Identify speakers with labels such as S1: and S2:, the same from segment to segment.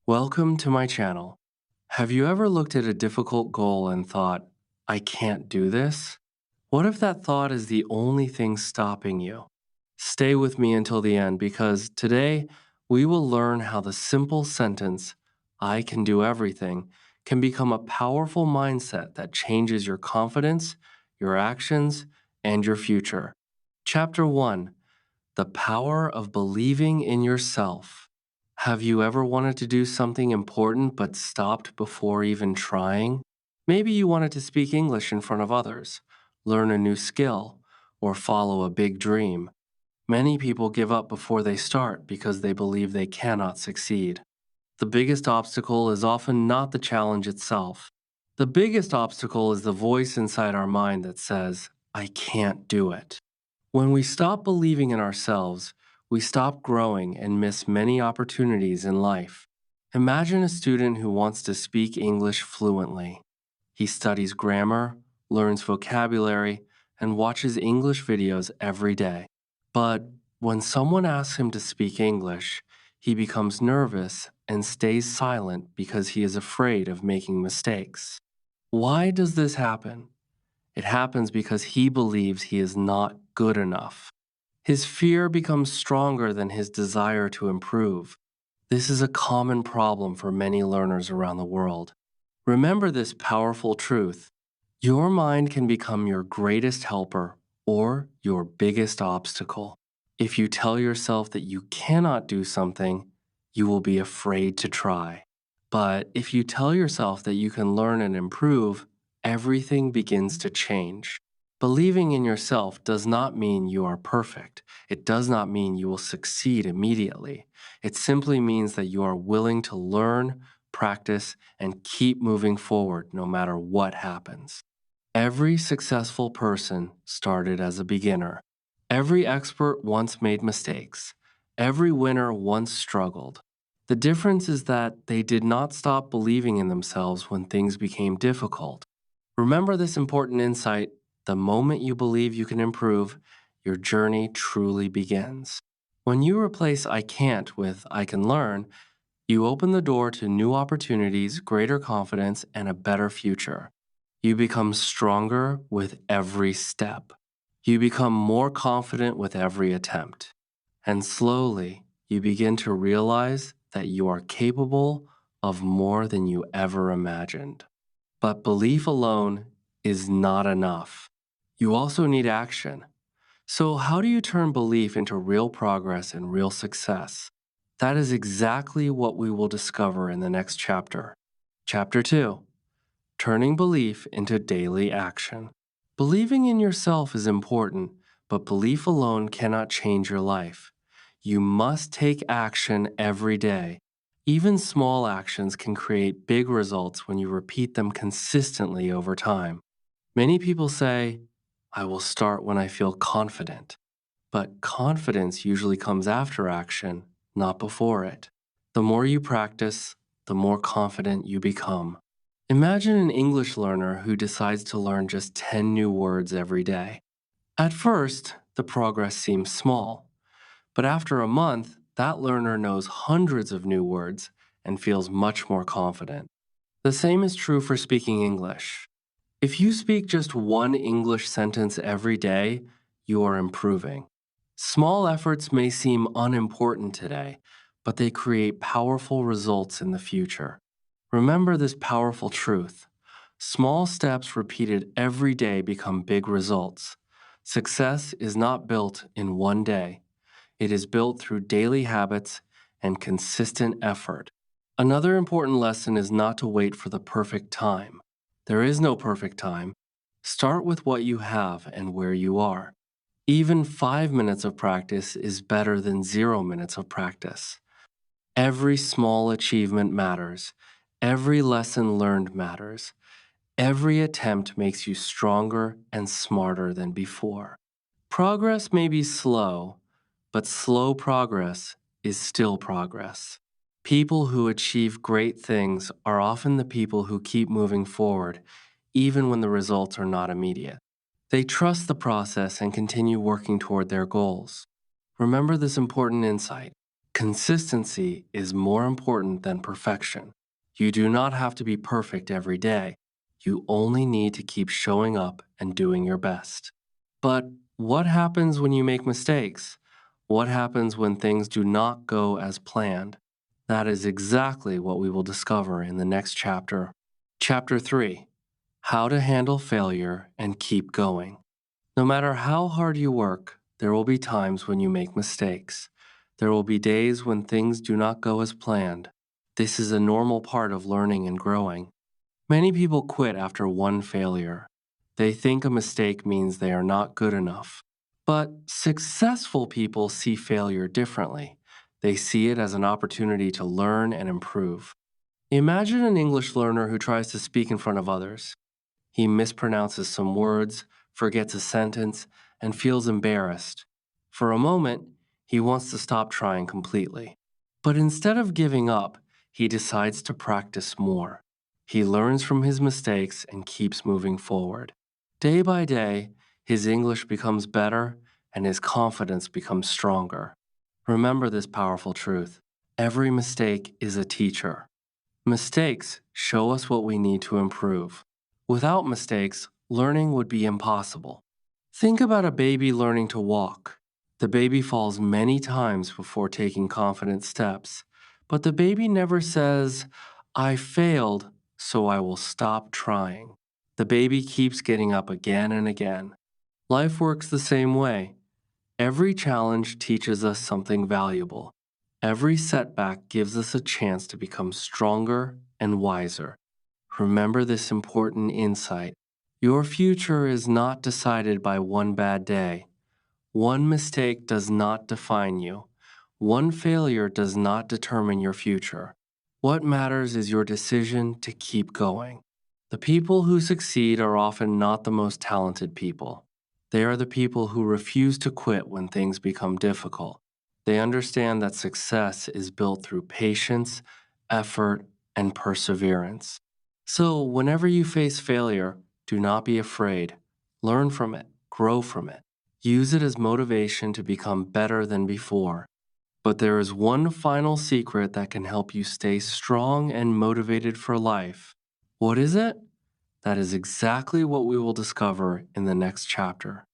S1: Welcome to my channel. Have you ever looked at a difficult goal and thought, I can't do this? What if that thought is the only thing stopping you? Stay with me until the end because today we will learn how the simple sentence, I can do everything, can become a powerful mindset that changes your confidence, your actions, and your future. Chapter 1: The Power of Believing in Yourself. Have you ever wanted to do something important but stopped before even trying? Maybe you wanted to speak English in front of others, learn a new skill, or follow a big dream. Many people give up before they start because they believe they cannot succeed. The biggest obstacle is often not the challenge itself. The biggest obstacle is the voice inside our mind that says, I can't do it. When we stop believing in ourselves, we stop growing and miss many opportunities in life. Imagine a student who wants to speak English fluently. He studies grammar, learns vocabulary, and watches English videos every day. But when someone asks him to speak English, he becomes nervous and stays silent because he is afraid of making mistakes. Why does this happen? It happens because he believes he is not good enough. His fear becomes stronger than his desire to improve. This is a common problem for many learners around the world. Remember this powerful truth. Your mind can become your greatest helper or your biggest obstacle. If you tell yourself that you cannot do something, you will be afraid to try. But if you tell yourself that you can learn and improve, everything begins to change. Believing in yourself does not mean you are perfect. It does not mean you will succeed immediately. It simply means that you are willing to learn, practice, and keep moving forward no matter what happens. Every successful person started as a beginner. Every expert once made mistakes. Every winner once struggled. The difference is that they did not stop believing in themselves when things became difficult. Remember this important insight: the moment you believe you can improve, your journey truly begins. When you replace I can't with I can learn, you open the door to new opportunities, greater confidence, and a better future. You become stronger with every step. You become more confident with every attempt. And slowly, you begin to realize that you are capable of more than you ever imagined. But belief alone is not enough. You also need action. So, how do you turn belief into real progress and real success? That is exactly what we will discover in the next chapter. Chapter 2: Turning Belief into Daily Action. Believing in yourself is important, but belief alone cannot change your life. You must take action every day. Even small actions can create big results when you repeat them consistently over time. Many people say, I will start when I feel confident. But confidence usually comes after action, not before it. The more you practice, the more confident you become. Imagine an English learner who decides to learn just 10 new words every day. At first, the progress seems small, but after a month, that learner knows hundreds of new words and feels much more confident. The same is true for speaking English. If you speak just one English sentence every day, you are improving. Small efforts may seem unimportant today, but they create powerful results in the future. Remember this powerful truth. Small steps repeated every day become big results. Success is not built in one day. It is built through daily habits and consistent effort. Another important lesson is not to wait for the perfect time. There is no perfect time. Start with what you have and where you are. Even 5 minutes of practice is better than 0 minutes of practice. Every small achievement matters. Every lesson learned matters. Every attempt makes you stronger and smarter than before. Progress may be slow, but slow progress is still progress. People who achieve great things are often the people who keep moving forward, even when the results are not immediate. They trust the process and continue working toward their goals. Remember this important insight. Consistency is more important than perfection. You do not have to be perfect every day. You only need to keep showing up and doing your best. But what happens when you make mistakes? What happens when things do not go as planned? That is exactly what we will discover in the next chapter. Chapter 3: How to Handle Failure and Keep Going. No matter how hard you work, there will be times when you make mistakes. There will be days when things do not go as planned. This is a normal part of learning and growing. Many people quit after one failure. They think a mistake means they are not good enough. But successful people see failure differently. They see it as an opportunity to learn and improve. Imagine an English learner who tries to speak in front of others. He mispronounces some words, forgets a sentence, and feels embarrassed. For a moment, he wants to stop trying completely. But instead of giving up, he decides to practice more. He learns from his mistakes and keeps moving forward. Day by day, his English becomes better and his confidence becomes stronger. Remember this powerful truth: every mistake is a teacher. Mistakes show us what we need to improve. Without mistakes, learning would be impossible. Think about a baby learning to walk. The baby falls many times before taking confident steps, but the baby never says, "I failed, so I will stop trying." The baby keeps getting up again and again. Life works the same way. Every challenge teaches us something valuable. Every setback gives us a chance to become stronger and wiser. Remember this important insight: your future is not decided by one bad day. One mistake does not define you. One failure does not determine your future. What matters is your decision to keep going. The people who succeed are often not the most talented people. They are the people who refuse to quit when things become difficult. They understand that success is built through patience, effort, and perseverance. So, whenever you face failure, do not be afraid. Learn from it, grow from it. Use it as motivation to become better than before. But there is one final secret that can help you stay strong and motivated for life. What is it? That is exactly what we will discover in the next chapter.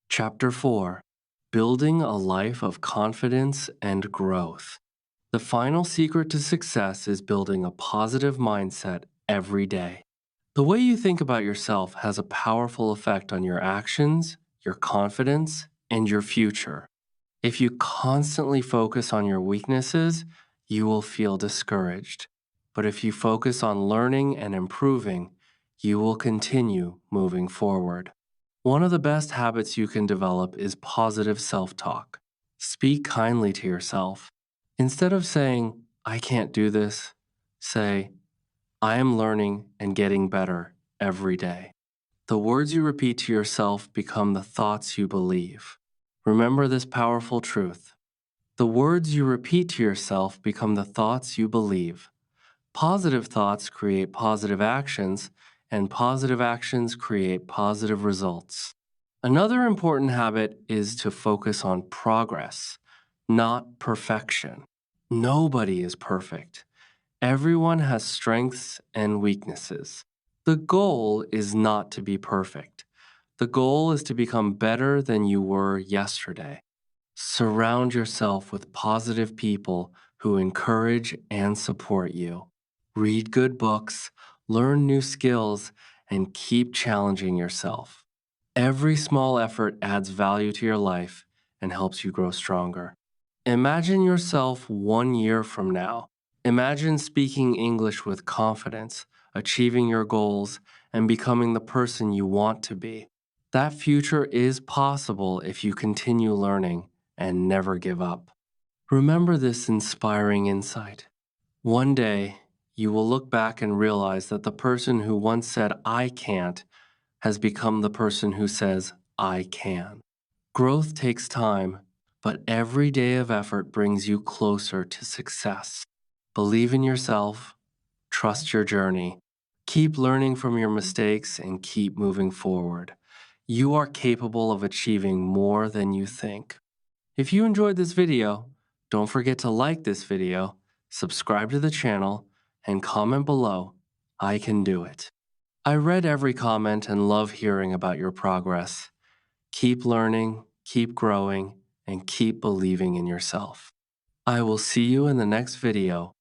S1: Chapter 4: Building a Life of Confidence and Growth. The final secret to success is building a positive mindset every day. The way you think about yourself has a powerful effect on your actions, your confidence, and your future. If you constantly focus on your weaknesses, you will feel discouraged. But if you focus on learning and improving, you will continue moving forward. One of the best habits you can develop is positive self talk. Speak kindly to yourself. Instead of saying, "I can't do this," say, "I am learning and getting better every day." The words you repeat to yourself become the thoughts you believe. Remember this powerful truth: the words you repeat to yourself become the thoughts you believe. Positive thoughts create positive actions, and positive actions create positive results. Another important habit is to focus on progress, not perfection. Nobody is perfect. Everyone has strengths and weaknesses. The goal is not to be perfect. The goal is to become better than you were yesterday. Surround yourself with positive people who encourage and support you. Read good books, learn new skills, and keep challenging yourself. Every small effort adds value to your life and helps you grow stronger. Imagine yourself 1 year from now. Imagine speaking English with confidence, achieving your goals, and becoming the person you want to be. That future is possible if you continue learning and never give up. Remember this inspiring insight. One day, you will look back and realize that the person who once said, "I can't," has become the person who says, "I can." Growth takes time, but every day of effort brings you closer to success. Believe in yourself, trust your journey, keep learning from your mistakes, and keep moving forward. You are capable of achieving more than you think. If you enjoyed this video, Don't forget to like this video, subscribe to the channel, and comment below, "I can do it." I read every comment and love hearing about your progress. Keep learning, keep growing, and keep believing in yourself. I will see you in the next video